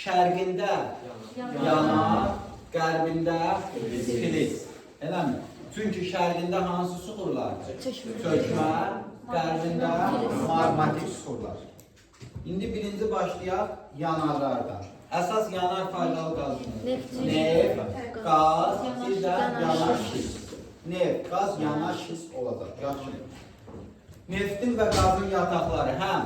şərqində yanar, qərbində filiz. Eləmi? Çünki şərqində hansı suxurlar? Çökmə, qərbində magmatik suxurlar. İndi birinci başlayaq yanarlardan. Əsas yanar faydalı qazımız. Neft, qaz, bir də yanar şist. Neft, qaz, yanar şist olacaq. Yaxşı. Neftin və qazın yataqları həm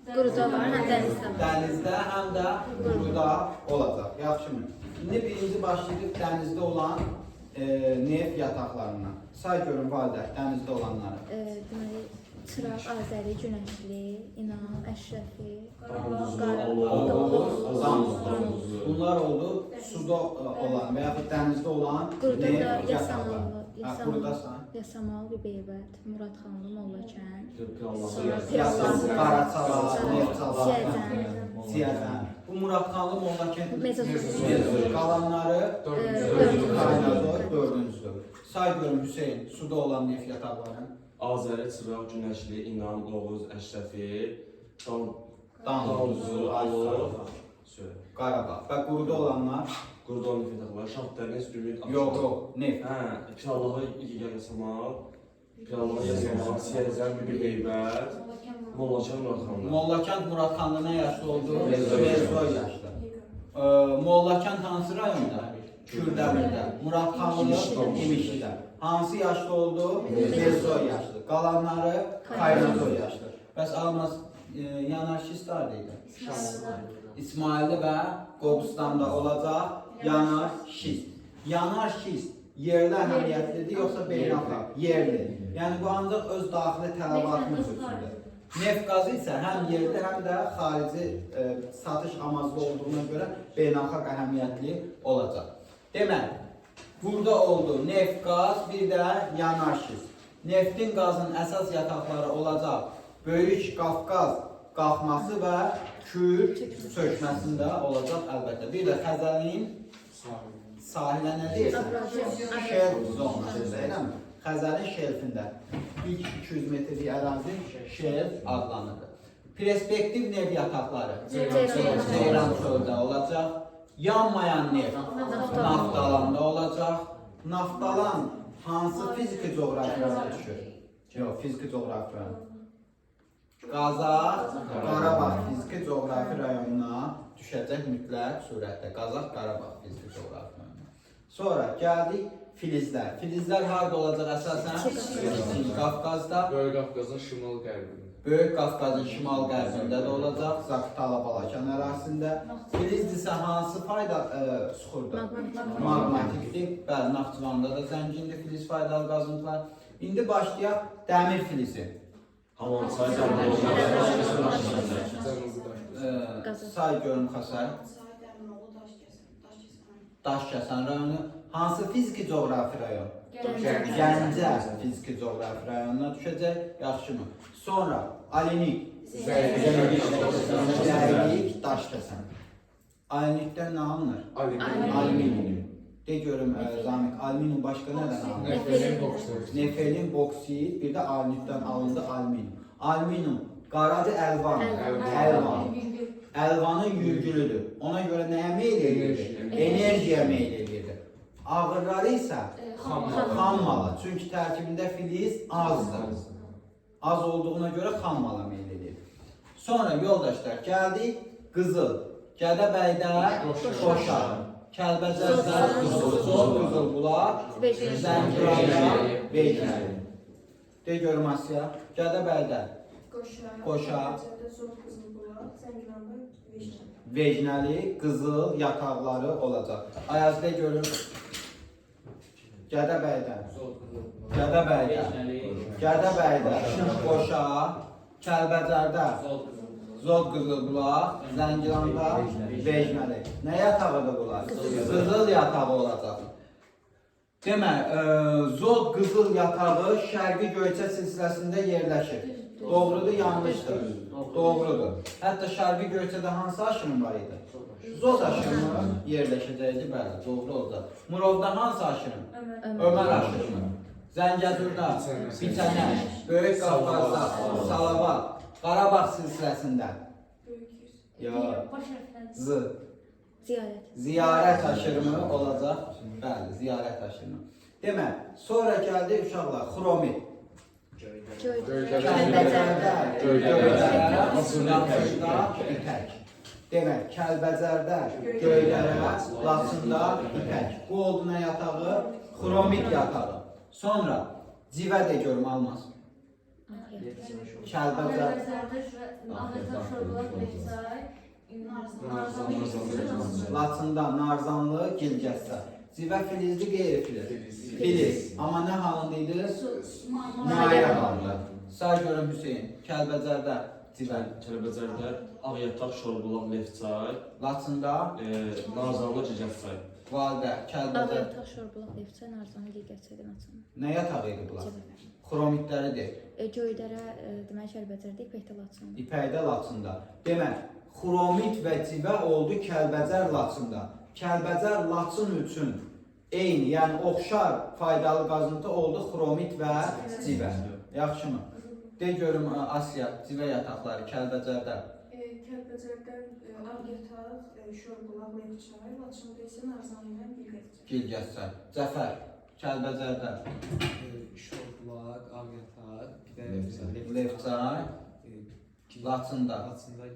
quruda var, həm dənizdə var. Dənizdə, həm də quruda olacaq. Yaxşı mı? İndi birinci başlayırıq dənizdə olan neft yataqlarından. Say görün valideyn dənizdə olanları. Deməli, Çıraq, Azəri, Günəşli, İnan, Əşrəfi, Bunlar oldu suda olan və yaxud dənizdə olan neft yataqları. Yasamal, Bibeybət, Muradxanlı, Mollakən, Qaraçala, Neftçala, Siyəzən. Bu Muradxanlı, Mollakən qalanları dördüncüdür. Say görün Hüseyin, suda olan neft yataqları. Azəri, Çıraq, Günəşli, İnan, Oğuz, Əşrəfi, Danlızu, Qarabağ. Və quruda olanlar? Quruda olan neft yataqları, Şahdəniz, Ümid, Yox, neft. Piyallağı, Yasamal, Siyəzən, Bibeybət, Mollakən, Muradxanlı. Mollakən Muradxanlı nə yaşlı oldu? Mezroy yaşlı. Mollakən hansı rayonda? Kürdəmirdə. Muradxanlı İmişlidə. Hansı yaşlı oldu? Mezroy yaşlı. Qalanları Kaynazoy yaşlı. Bəs Almaz yanarşist haradaydı? İsmailli və Qobustanda olacaq yanarşist. Yanarşist yerli əhəmiyyətlidir yoxsa beynəlxalq? Yerli. Yəni bu ancaq öz daxili tələbatımız üçündür. Neft qazı isə həm yerli, həm də xarici satış amaclı olduğuna görə beynəlxalq əhəmiyyətli olacaq. Demək, burada oldu neft, qaz, bir də yanarşist. Neftin, qazın əsas yataqları olacaq Böyük Qafqaz qalxması və Kür çökməsində olacaq əlbəttə. Bir də Xəzərin sahilə nə deyirsən? Şelf zonasında, eləmi? Xəzərin şelfində ilk 200 metrlik ərazi şelf adlanır. Perspektiv neft yataqları Ceyran çöldə olacaq. Yanmayan neft Naftalanda olacaq. Naftalan hansı fiziki coğrafiyada düşür? Yox, fiziki coğrafiya. Qazax, Qarabağ fiziki coğrafi rayonuna düşəcək mütləq surətdə. Qazax, Qarabağ fiziki coğrafi rayonuna. Sonra gəldik filizlər. Filizlər harada olacaq əsasən? Qafqazda. Böyük Qafqazın şimal-qərbində. Böyük Qafqazın şimal-qərbində də olacaq. Zaqatala, Balakən ərazisində. Filizdirsə hansı fayda suxurdur? Magmatikdir. Bəli, Naxçıvanda da zəngindir filiz faydalı qazıntılar. İndi başlayaq dəmir filizi. Hamam say Say görüm Xəsər. Daşkəsən rayonu. Hansı fiziki coğrafi rayon? Gəncə fiziki coğrafi rayonuna düşəcək. Yaxşımı? Sonra Alenik. Zərlik, Daşkəsən. Alenikdən nə alınır? Alüminium. De görüm Zamik, alüminium başqa nədən alınır? Nefelin, boksit, bir də alenikdən alındı alüminium. Alüminium, qaradır əlvan. Əlvanın yüngülüdür. Ona görə nəyə meyl edir? Enerjiyə meyl edir. Ağırları isə xam mala. Çünki tərkibində filiz azdır. Az olduğuna görə xam mala meyl edir. Sonra yoldaşlar gəldik qızıl. Gədəbəydə Qoşa. Kəlbəcərdə Qızılbulaq, Zəngilanda Beycəli. De görüm Asiya. Gədəbəydə Qoşa, Vecnəli, qızıl yataqları olacaq. Ayazda görün. Gədəbəydə Qoşa, Kəlbəcərdə Zod Qızılbulaq, Zəngilanda Vecnəli. Nə yatağıdır bunlar? Qızıl yatağı olacaq. Demək, Zod Qızıl yatağı Şərqi Göyçə silsiləsində yerləşir. Doğrudur, yanlışdır. Doğrudur. Hətta Şərqi Göyçədə hansı aşırım var idi? Zod aşırımı yerləşəcəkdi, bəli, doğru olacaq. Murovda hansı aşırım? Ömər aşırımı. Zəngəzurda, Biçənə, Böyük Qafqazda, Salavat, Qarabağ silsiləsində. Z. Ziyarət aşırımı olacaq. Bəli, ziyarət aşırımı. Demək, sonra gəldi uşaqlar, xromit. Kəlbəcərdə Göydərə, Laçında ipək. Demək, Kəlbəcərdə Göydərə, Laçında ipək. Bu oldu nə yatağı? Xromit yatağı. Sonra civə də görmə almaz. Kəlbəcər, Laçında narzanlı, gilgəstə. Civə filizli, qeyri-filiz. Filiz. Amma nə halında idi? Mayə halında. Sağ görün Hüseyin. Kəlbəcərdə civə. Kəlbəcərdə Ağyataq, Şorqulaq, Neftçay, Laçında Narzanlı, Cicəfçay. Validə, Kəlbəcər. Ağyataq, Şorqulaq, Neftçay, Narzanlı, Gilgəstə, Laçında. Nə yatağı idi bunlar? Xromitləridir. Göydərə, demək Kəlbəcərdə, ipəkdə, Laçında. İpəkdə, Laçında. Demək, xromit və civə oldu Kəlbəcər, Laçında. Kəlbəcər, Laçın üçün eyni, yəni oxşar faydalı qazıntı oldu xromit və civə. Yaxşımı? De görüm Asiya, civə yataqları Kəlbəcərdə. Kəlbəcərdə Ağyataq, Şorqulaq, Neftçay, Laçında isə Narzanlı ilə Bilgəstçay. Gilgəstçay. Cəfər, Kəlbəcərdə. Şorqulaq, Ağyataq, Neftçay, Laçında. Laçında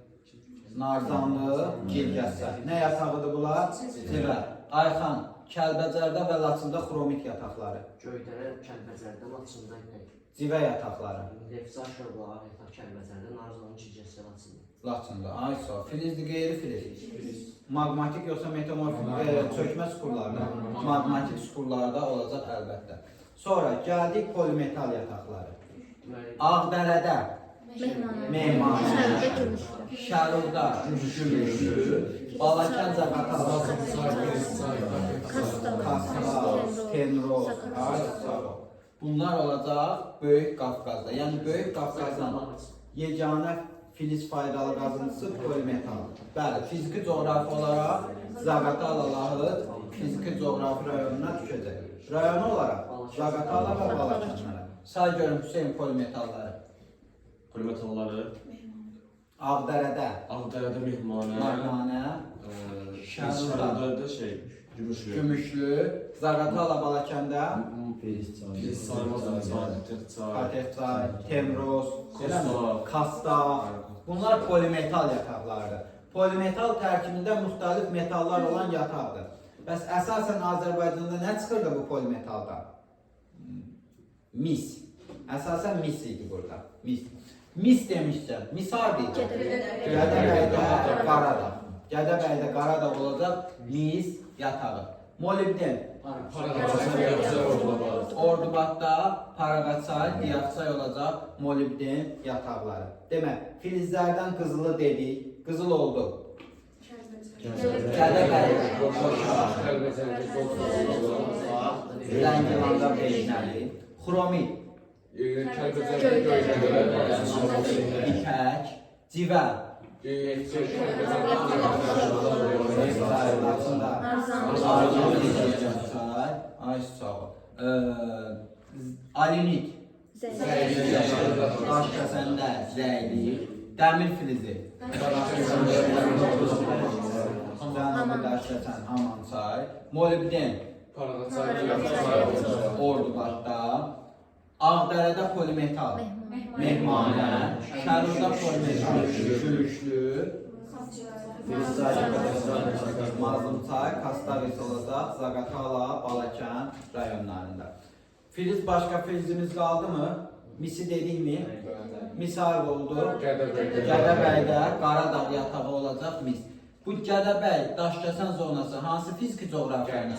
Narzanlı, Gilgəstçay. Nə yatağıdır bunlar? Civə. Ayxan, Kəlbəcərdə və Laçında xromit yataqları. Göydərə, Kəlbəcərdə, Laçında ipək. Civə yataqları. Neftçay, Şorqulaq, Ağyataq, Kəlbəcərdə, Narzanlı, Cicəstə, Laçında. Laçında. Ay sağ. Filizli, qeyri-filiz. Magmatik yoxsa metamorfik çökmə sukurlarında? Magmatik sukurlarda olacaq əlbəttə. Sonra gəldik polimetal yataqları. Ağdərədə Mehmanə, Şərurda Gümüşlü, Balakən Zaqatala, Kastal, Tenroz, ay sağ ol. Bunlar olacaq Böyük Qafqazda. Yəni Böyük Qafqazdan yeganə filiz faydalı qazıntısı polimetal. Bəli, fiziki coğrafi olaraq Zaqatala Lahıd fiziki coğrafi rayonuna düşəcək. Rayon olaraq Zaqatala və Balakənlərə. Say görün Hüseyin polimetalları. Polimetalları Ağdərədə Mehmanə, Şərurda Gümüşlü, Gümüşlü, Zaqatala Balakəndə Fatehçay, Temroz, Kastal. Bunlar polimetal yataqlardır. Polimetal tərkibində müxtəlif metallar olan yataqdır. Bəs əsasən Azərbaycanda nə çıxırdı bu polimetaldan? Mis. Əsasən mis idi burada. Mis. Mis demişsən, mis harada idi? Gədəbəydə Qaradağ. Gədəbəydə Qaradağ olacaq mis yatağı. Molibden. Ordubadda Paraqaçay, Diyaqçay olacaq molibden yataqları. Demək, filizlərdən qızılı dedik, qızıl oldu. Gədəbəydə Zəngilanda Beynəli, xromit, ipək, civə, ay sağ ol. Alinit, daşkəsəndə zəylik, dəmir filizi, zənəbi daşkəsən, Hamansay, molibden, Ordubadda, Ağdərədə polimetal, Mehmanə, Şərurda polimetal, Gümüşlü, Mazlumçay, Kastavis olacaq, Zaqatala, Balakən rayonlarında. Filiz başqa filizimiz qaldı mı? Misi dedik mi? Mis harada oldu? Gədəbəydə Qaradağ yatağı olacaq mis. Bu Gədəbəy, Daşkəsən zonası hansı fiziki coğrafi rayonuna?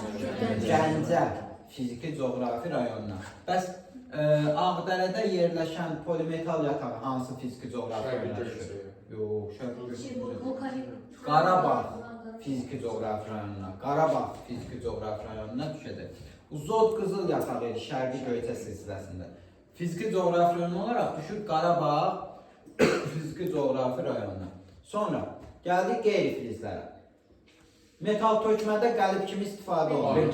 Gəncə fiziki coğrafi rayonuna. Bəs Ağdərədə yerləşən polimetal yatağı hansı fiziki coğrafi rayonuna düşür? Yox, Qarabağ fiziki coğrafi rayonuna, Qarabağ fiziki coğrafi rayonuna düşəcək. Uzod qızıl yatağı idi Şərqi Göyçə silsiləsində. Fiziki coğrafi rayon olaraq düşür Qarabağ fiziki coğrafi rayonuna. Sonra gəldik qeyri-filizlərə. Metal tökmədə qəlib kimi istifadə olunur?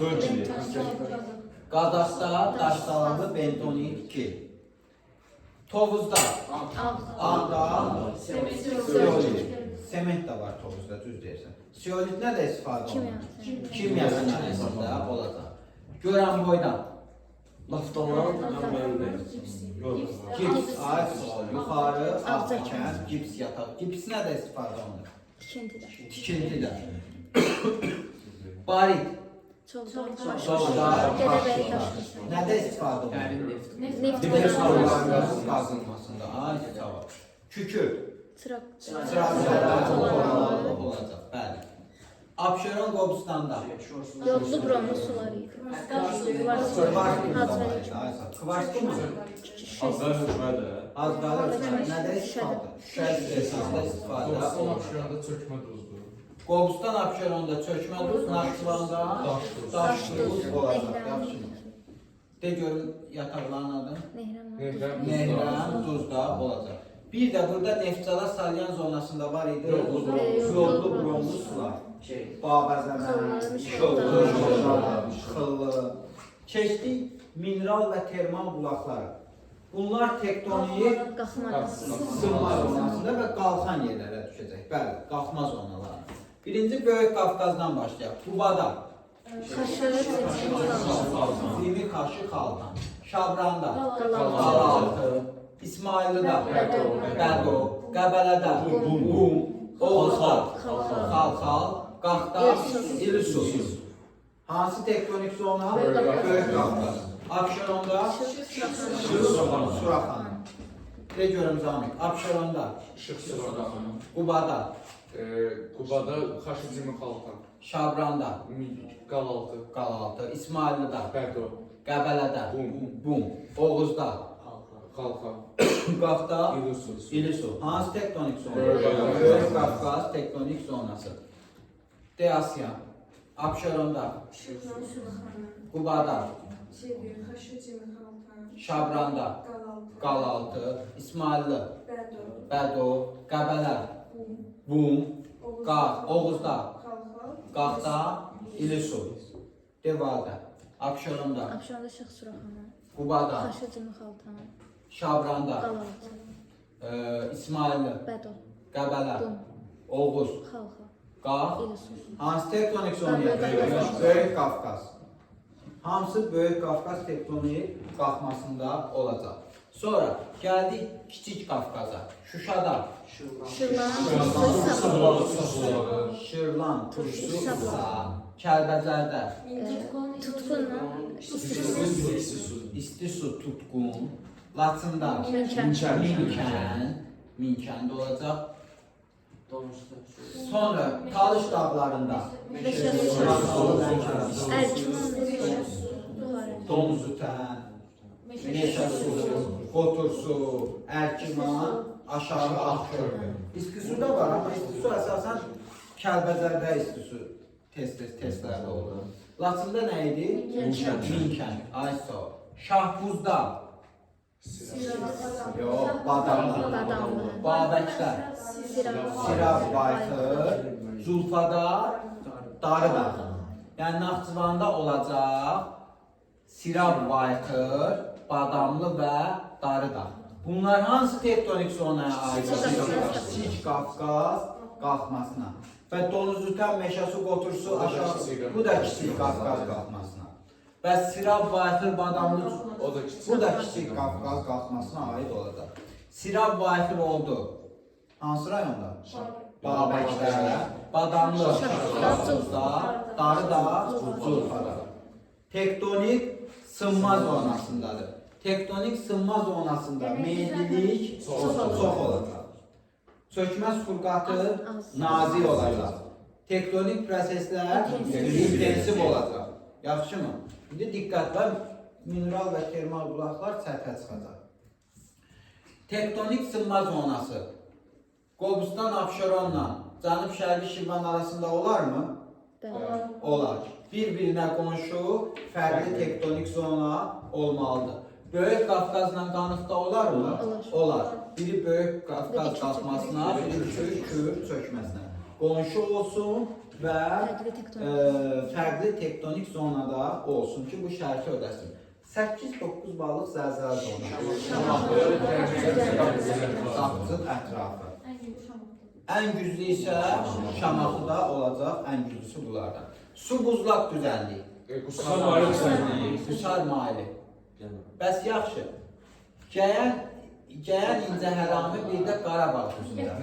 Qadaxda daşdalanlı bentonit 2. Tovuzda, Ağda, Seolit, Sement də var Tovuzda, düz deyirsən. Zeolit nə də istifadə olunur? Kimya. Kimya sənayesində olacaq. Görən boydan. Laftanlar mənim deyil. Gips, ayaq yuxarı, ağçəkən, gips yataq. Gips nə də istifadə olunur? Tikintidə. Tikintidə. Barit. Çolda. Çolda. Gədəbəyi daşmışlar. Nədə istifadə olunur? Dərin neft. Neft Neft qazılmasında. Ay, tamam. Kükürt. Çıraq. Çıraqlara olacaq. Bəli. Abşeron Qobustanda. Yodlu bromlu sular idi. Kvarskı mı? Azlar hökmədir. Azqalı nədə istifadə? Şüşədə istifadə. Son Abşeronda çökmə duzdur. Qobustan Abşeronda çökmə duz, Naxçıvanda daş duz olacaq. Yaxşı. De görün yataqların adı. Nehran. Nehran, duzda olacaq. Bir də burada Neftçala Salyan zonasında var idi. Yollu bromlu sular. Babəzənə, xıllı. Keçdik mineral və termal bulaqları. Bunlar tektonik sınma zonasında və qalxan yerlərə düşəcək. Bəli, qalxma zonaları. Birinci Böyük Qafqazdan başlayaq. Qubada. Zimi, Xaşı, Xaltan. Şabranda. Qalaltı. İsmaillidə. Bədo. Qəbələdə. Qum. Oğuzda. Xalxal. Qaxda. İlisus. Hansı tektonik zona? Böyük Qafqaz. Abşeronda. Suraxan. De görüm Zamik. Abşeronda. İşıq Suraxan. Qubada. Qubada Xaşıcımı Xaltan. Şabranda. Qalaltı. Qalaltı. İsmaillidə. Bədo. Qəbələdə. Bum. Oğuzda. Xalxa. Qaxda. İlusus. İlisu. Hansı tektonik zona? Böyük Böyük Qafqaz tektonik zonası. De Asya. Abşeronda. Qubada. Şabranda. Qalaltı. İsmailli. Bədo. Qəbələ. Bum. Oğuzda. Qaxda. İlisu. Devalda. Abşeronda. Abşeronda Şıx Suraxanı. Qubada. Xaşıcımı Xaltanı. Şabranda. Qalaltı. İsmailli. Bədo. Qəbələ. Bum. Oğuz. Xalxa. Qax. İlisus. Hansı tektonik zonaya? Böyük Qafqaz. Hamısı Böyük Qafqaz tektonik qalxmasında olacaq. Sonra gəldik Kiçik Qafqaza. Şuşada. Şırlan, Turşu, İsa. Kəlbəcərdə. Tutqunla. İstisu, Tutqun. Laçında. Minkəndə olacaq. Sonra Talış dağlarında. Donuzutən, Meşəsu, Qotursu, Ərkiman, aşağı Axkör. İstisu da var, amma istisu əsasən Kəlbəzərdə istisu testlərdə olur. Laçında nə idi? Minkən. Ayso. Şahbuzda. Yox, Badamda. Babəkdə. Sirab, Baytır, Zulfadar, Darıdağ. Yəni Naxçıvanda olacaq Sirab, Baytır, Badamlı və Darıdağ. Bunlar hansı tektonik zonaya aiddir? Kiçik Qafqaz qalxmasına. Və Donuzutən, Meşəsu, Qotursu aşağı, bu da Kiçik Qafqaz qalxmasına. Və Sirab, Baytır, Badamlı, bu da Kiçik Qafqaz qalxmasına aid olacaq. Sirab, Baytır oldu. Hansı rayonda? Babəkdə, Badamlı, Şahbuzda, Darıdağ, Zulfada. Tektonik sınma zonasındadır. Tektonik sınma zonasında meyillilik çox olacaq. Çökmə surqatı nazik olacaq. Tektonik proseslər intensiv olacaq. Yaxşı mı? İndi diqqətlə mineral və termal bulaqlar səthə çıxacaq. Tektonik sınma zonası Qobustan Abşeronla Cənub-Şərqi Şirvan arasında olarmı? Olar. Bir-birinə qonşu fərqli tektonik zona olmalıdır. Böyük Qafqazla Qanıqda olarmı? Olar. Biri Böyük Qafqaz qalxmasına, biri Kür çökməsinə. Qonşu olsun və fərqli tektonik zonada olsun ki, bu şərti ödəsin. 8-9 balıq zəlzələ zonası. Qafqazın ətrafı. ən güclü isə Şamaxıda olacaq, ən güclüsü bunlardan. Su buzlaq düzənliyi. Qusar maili düzənliyi. Qusar maili. Bəs yaxşı. Gəyən incə hərami bir də Qarabağ düzündə.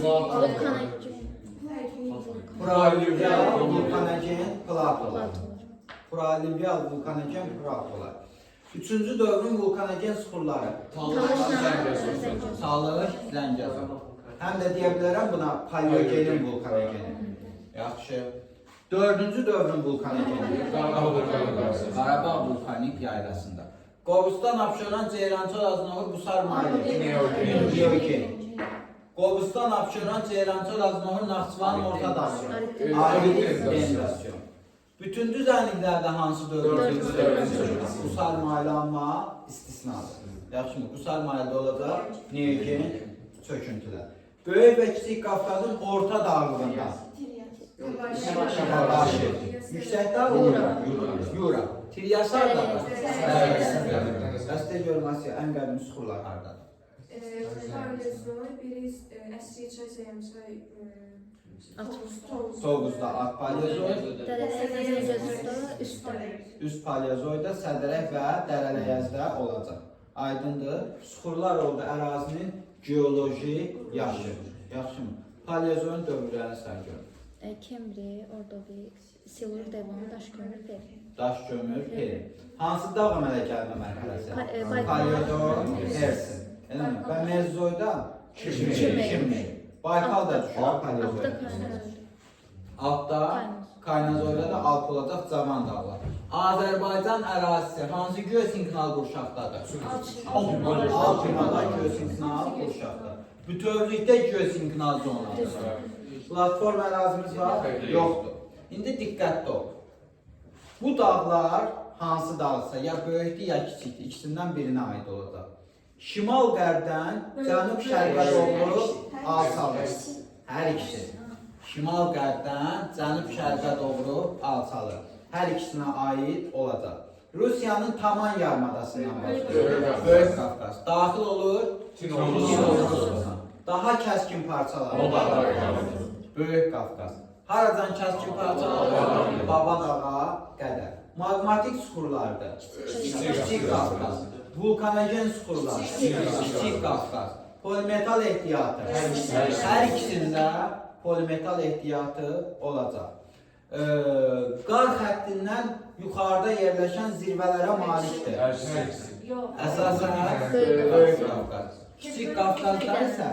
Vulkanogen. Pralüvyal vulkanogen platolar. Pralüvyal vulkanogen platolar. Üçüncü dövrün vulkanogen sıxurları. Talış, Zəngəzur. Həm də deyə bilərəm buna paleogenin vulkanogeni. Yaxşı. Dördüncü dövrün vulkanogeni. Qarabağ vulkanik yaylasında. Qobustan, Abşeron, Ceyrançol, Aznavar, Qusar maili. Neogen. Qobustan, Abşeron, Ceyrançol, Aznavar, Naxçıvan, Orta Daşyon. Arid dendasyon. Bütün düzənliklərdə hansı dövrün? Qusar maili amma istisnadır. Yaxşı mı? Qusar maildə olacaq Neogen çöküntülər. Böyük və Kiçik Qafqazın orta dağlığında. Yüksək dağ Yura. Tiryasar da var. Qəstə görməsi ən qədim suxurlar haradadır? Paleozoy, biri Əsriçay, Zəyəmçay, Tovuzda At Paleozoy, Zəngəzurda üstdə. Üst Paleozoyda Sədərək və Dərələyəzdə olacaq. Aydındır. Suxurlar oldu ərazinin geoloji yaşı. Yaxşımı? Paleozoyun dövrlərini sərgörün. Kemri, Ordovi, Silur, Devon, Daşkömür, Peri. Daşkömür, Peri. Hansı dağ əmələ gəlmə mərhələsi? Paleozoy, Persin. Və Mezozoyda Kimmi. Baykal da düşür Paleozoyda. Altta Kaynazoyda da Alp olacaq Cavan dağlar. Azərbaycan ərazisi hansı geosinklinal qurşaqdadır? Alpimada geosinklinal qurşaqda. Bütövlükdə geosinklinal zonadır. Platform ərazimiz var? Yoxdur. İndi diqqətli ol. Bu dağlar hansı dağsa, ya böyükdür, ya kiçikdir, ikisindən birinə aid olacaq. Şimal-qərbdən cənub-şərqə doğru alçalır. Hər ikisi. Şimal-qərbdən cənub-şərqə doğru alçalır. Hər ikisinə aid olacaq. Rusiyanın Taman yarımadasından başlayır. Böyük Qafqaz. Daxil olur Çin-Rusiyasına. Daha kəskin parçalar. Böyük Qafqaz. Haradan kəskin parçalar? Babadağa qədər. Magmatik suxurlardır. Kiçik Qafqaz. Vulkanogen suxurlar. Kiçik Qafqaz. Polimetal ehtiyatı. Hər ikisində polimetal ehtiyatı olacaq. Qar xəttindən yuxarıda yerləşən zirvələrə malikdir. Əsasən Böyük Qafqaz. Kiçik Qafqazda isə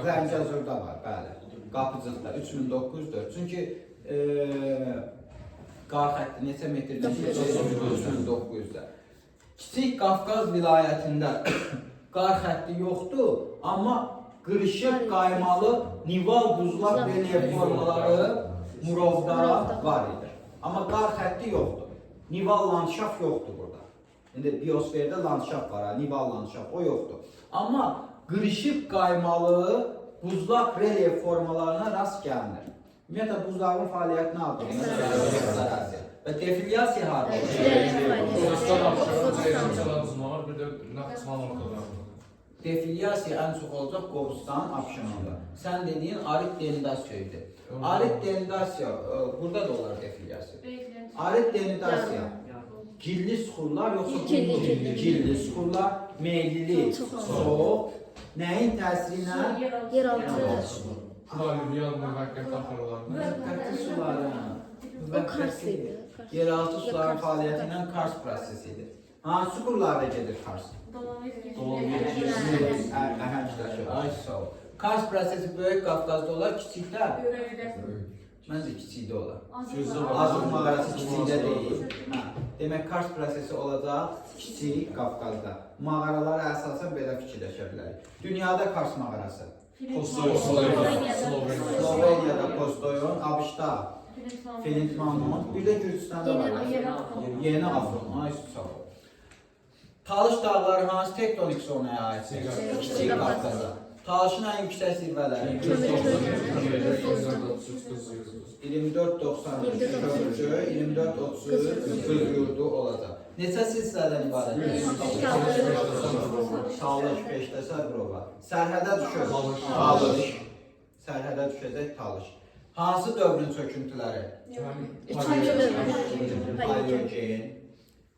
Zəngəzurda var, bəli. Qapıcıqda 3904. Çünki qar xətti neçə metrdir? 3900-də. Kiçik Qafqaz vilayətində qar xətti yoxdur, amma qırışıq qaymalı nival buzlaq relyef formaları Murovda var idi. Amma qar xətti yoxdur. Nival landşaft yoxdur burada. İndi biosferdə landşaft var, nival landşaft, o yoxdur. Amma qırışıq qaymalı buzlaq relyef formalarına rast gəlinir. Ümumiyyətlə, buzlağın fəaliyyəti nə adı? Və defilyasiya harada? Defilyasiya ən çox olacaq Qobustan, Abşeronda. Sən dediyin arid denudasiya idi. Arid denudasiya, burada da olar defilyasiya. Arid denudasiya, gilli suxurlar yoxsa gilli suxurlar, meylili, soğuk, nəyin təsiri ilə? Yeraltı. Paleogen müvəqqəti axırlar. Müvəqqəti suların. O Kars idi. Yeraltı suların fəaliyyəti ilə Kars prosesidir. Hansı suxurlarda gedir Kars? Ay sağ ol. Kars prosesi Böyük Qafqazda olar, kiçikdə? Məncə kiçikdə olar. Azıq mağarası kiçikdə deyil. Demək Kars prosesi olacaq Kiçik Qafqazda. Mağaralara əsasən belə fikirləşə bilərik. Dünyada Kars mağarası. Sloveniyada Postoyon, Abışda Filint Mamont, bir də Gürcüstanda var. Yeni Afron. Ay sağ ol. Talış dağları hansı tektonik zonaya aiddir? Kiçik Qafqaza. Talışın ən yüksək zirvələri. 24-90 Kömürcü, 24-30 Qız yurdu olacaq. Neçə silsilədən ibarətdir? Talış, Beşdə Səbrova. Sərhədə düşür. Talış. Sərhədə düşəcək Talış. Hansı dövrün çöküntüləri? Üçüncü dövr. Paleogen.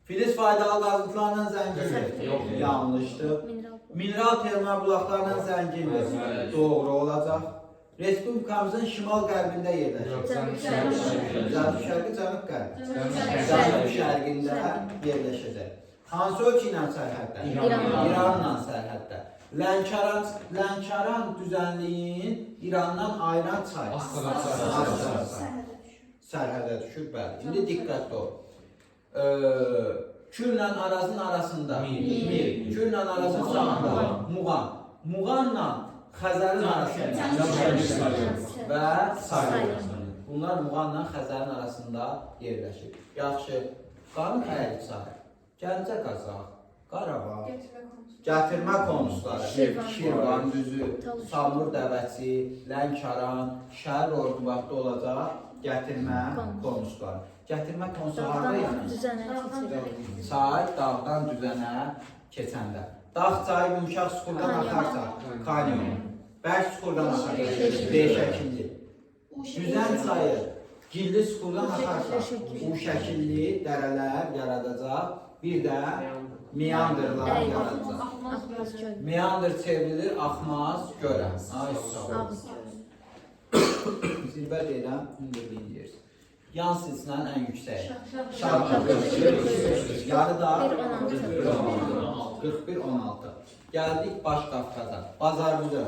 Filiz faydalı qazıntılarla zəngindir. Yanlışdır. Mineral termal bulaqlarla zəngindir. Doğru olacaq. Respublikamızın şimal-qərbində yerləşir. Cənub-şərqi, cənub-qərb. Cənub-şərqində yerləşəcək. Hansı ölkə ilə sərhəddə? İranla sərhəddə. Lənkəran düzənliyin İrandan ayıran çay. Sərhədə düşür, bəli. İndi diqqətli ol. Küllə Arazın arasında Küllə Arazın sağında Muğan. Muğanla Xəzərin arasında və Sayır. Bunlar Muğanla Xəzərin arasında yerləşir. Yaxşı, qanun əyrik sahib. Gəncə Qazaq, Qarabağ, gətirmə konusları, Şirvan düzü, Samur dəvəsi, Lənkəran, Şəhər Ordubadda olacaq gətirmə konusları. Gətirmə konusu harada yəni? Çay dağdan düzənə keçəndə. Dağ çayı yumuşaq suxurdan axarsa, kanyon. Bərk suxurdan axarsa, B şəkilli. Düzən çayı gilli suxurdan axarsa, U şəkilli dərələr yaradacaq. Bir də meandrlar yaradacaq. Meandr çevrilir, axmaz gölə. Ay sağ ol. Zirvə deyiləm, hündürlüyün deyirsin. Yan silsilənin ən yüksək. Yarıda 41-16. Gəldik Baş Qafqaza. Bazarlıca.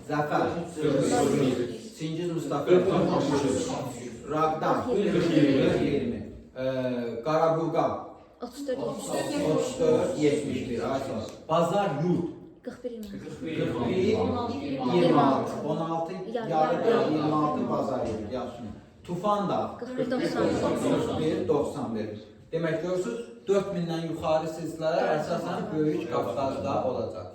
Zəfər. Çingiz Mustafa. Raqdan. 20. Qarabulqam. 34-71. Bazar Yurt. 41-26. 16 yarıda 26 bazar yeri. Yaxşı. Tufan da 41-91. Demək görürsünüz 4000-dən yuxarı silsilələr əsasən Böyük Qafqazda olacaq.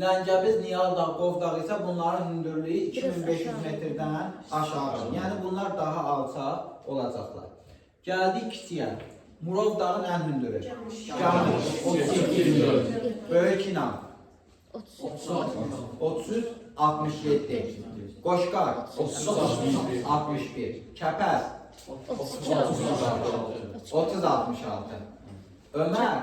Ləngəbiz, Niyal dağ, Qov dağı isə bunların hündürlüyü 2500 metrdən aşağıdır. Yəni bunlar daha alçaq olacaqlar. Gəldik Kisiyə. Murov dağın ən hündürü. Cəmi 32. Böyük İnan 30-67. Qoşqar 30-61. Kəpəz 30-66. Ömər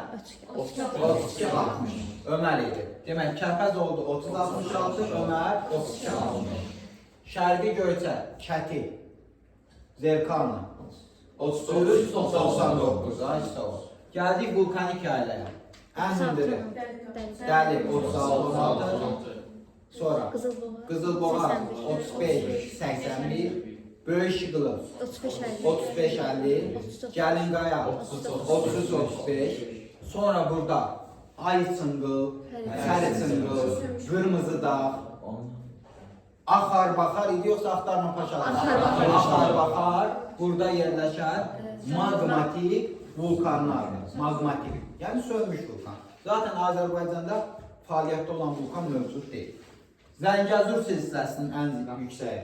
32-60. Ömər idi. Demək Kəpəz oldu 30-66, Ömər 32-60. Şərqi Göyçə, Kəti, Zerkanlı 33-99. Ay sağ ol. Gəldik vulkanik yaylıya. Ən hündürü. Dəli 36-16. Sonra Qızılboğa 35-81. Böyük Şıqılım 35-50. Gəlinqaya 33-35. Sonra burada Ay Çınqıl, Səri Çınqıl, Qırmızı Dağ, Axar Baxar idi yoxsa Axtarma Paşalar? Axar Baxar burada yerləşən magmatik vulkanlardır. Magmatik, yəni sönmüş vulkan. Zaten Azərbaycanda fəaliyyətdə olan vulkan mövcud deyil. Zəngəzur silsiləsinin ən yüksəyi.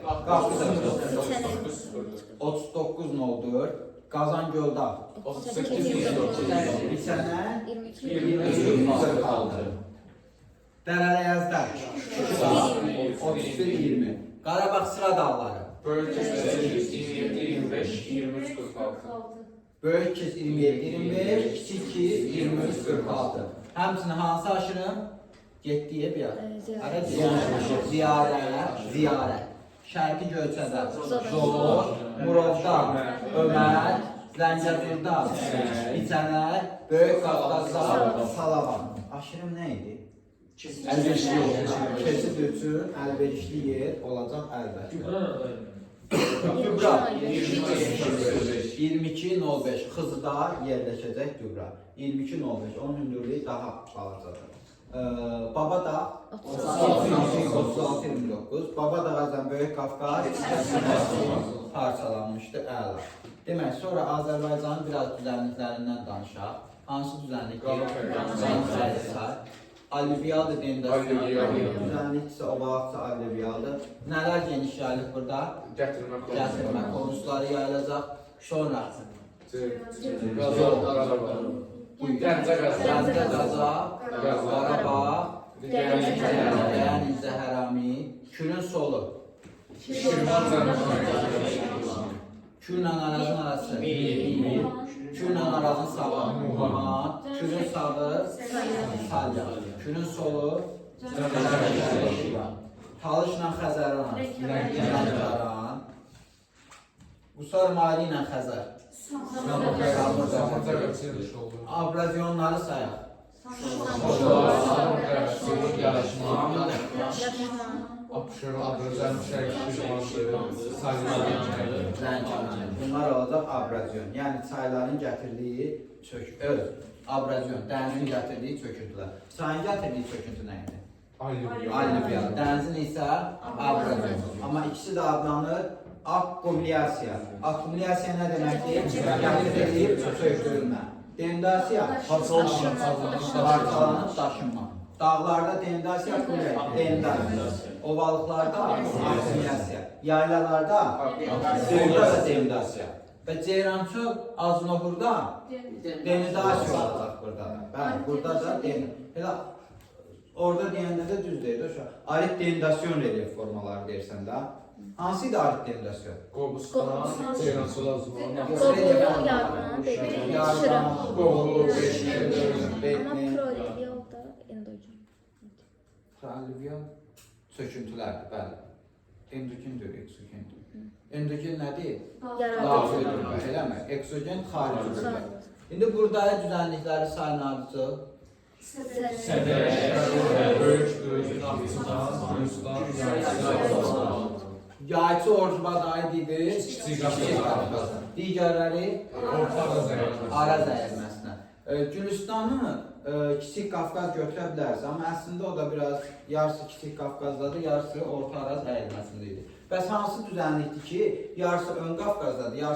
39-04. Qazan Göldağ 38-29. İçənə 22-46. Dərələyəzlər 31-20. Qarabağ Sıra Dağları Böyük Kiz 27-25-23-46. Böyük Kiz 27-25, Kiçik Kiz 23-46. Həmçinin hansı aşırım? Getdiyə bir ziyarət. Şərqi Göyçədə Zor, Murovda, Ömər, Zəngəzurda, İçənə, Böyük Qafqazda, Salavan. Aşırım nə idi? Əlverişli yer. Keçid üçün əlverişli yer olacaq əlbəttə. Dübra 22-05. Xızıda yerləşəcək Dübra. 22-05. Onun hündürlüyü daha balacadır. Babadağ 36-29. Babadağ Böyük Qafqaz parçalanmışdı. Əla. Demək, sonra Azərbaycanın biraz düzənliklərindən danışaq. Hansı düzənliklər? Alluvialdır deyəndə. Düzənlik isə o vaxtsa alluvialdır. Nələr geniş yayılıb burada? Gətirmə konusları yayılacaq. Sonra Qazaq, Qarabağ. Gəncə Qazaq. Gəncə Qazaq, Qarabağ, Dənizli Hərami. Dənizli Hərami, Kürün solu. Şirvan Cənubi. Kürlə Arazın arası. Kürlə Arazın sağı. Muhammed. Kürün sağı. Salyan. Kürün solu. Talışla Xəzəran. Lənkəran. Qusar Mali ilə Xəzər. Samandağ çeviriş oldu. Abrazyonları sayaq. Soğuk yarışma. Yaşma. Abşeron, Adrozən, Şərq, Şirvan, Salyan. Lənkəran. Bunlar olacaq abrazyon. Yəni çayların gətirdiyi öz abrazyon, dənizin gətirdiyi çöküntülər. Çayın gətirdiyi çöküntü nə idi? Alluvial. Dənizin isə abrazyon. Amma ikisi də adlanır akkumulyasiya. Akkumulyasiya nə deməkdir? Gətirilib sökülmə. Dendasiya parçalanıb daşınma. Dağlarda dendasiya, dendasiya. Ovalıqlarda akkumulyasiya. Yaylalarda burada da dendasiya. Və Ceyrançıl Aznohurda denidasiya olacaq burada da. Bəli, burada da denidasiya. Orada deyəndə də düz deyir. Arit denidasiyon relief formaları deyirsən də. Hansı idi arit denidasiyon? Qobustan, Ceyrançıl Azman. Qobulu, yarğan, betni, şıram. Qobulu, Amma betni. prolivial da endogen. Prolivial söküntülərdir, bəli. Endogendir, eksogendir. Endogen nədir? Daxildir, eləmi? Eksogen xaricidir. İndi burada düzənlikləri sayın ardıcı. Böyük, Naxçıvan, Gürcistan, Yayçı Orduba da aid idi. Kiçik Qafqaz. Digərləri Orta Araz əyilməsi. Araz əyilməsinə. Gürcistanı Kiçik Qafqaz götürə bilərsə, amma əslində o da biraz yarısı Kiçik Qafqazdadır, yarısı Orta Araz əyilməsində idi. Bəs hansı düzənlikdir ki, yarısı Ön Qafqazdadır, yarısı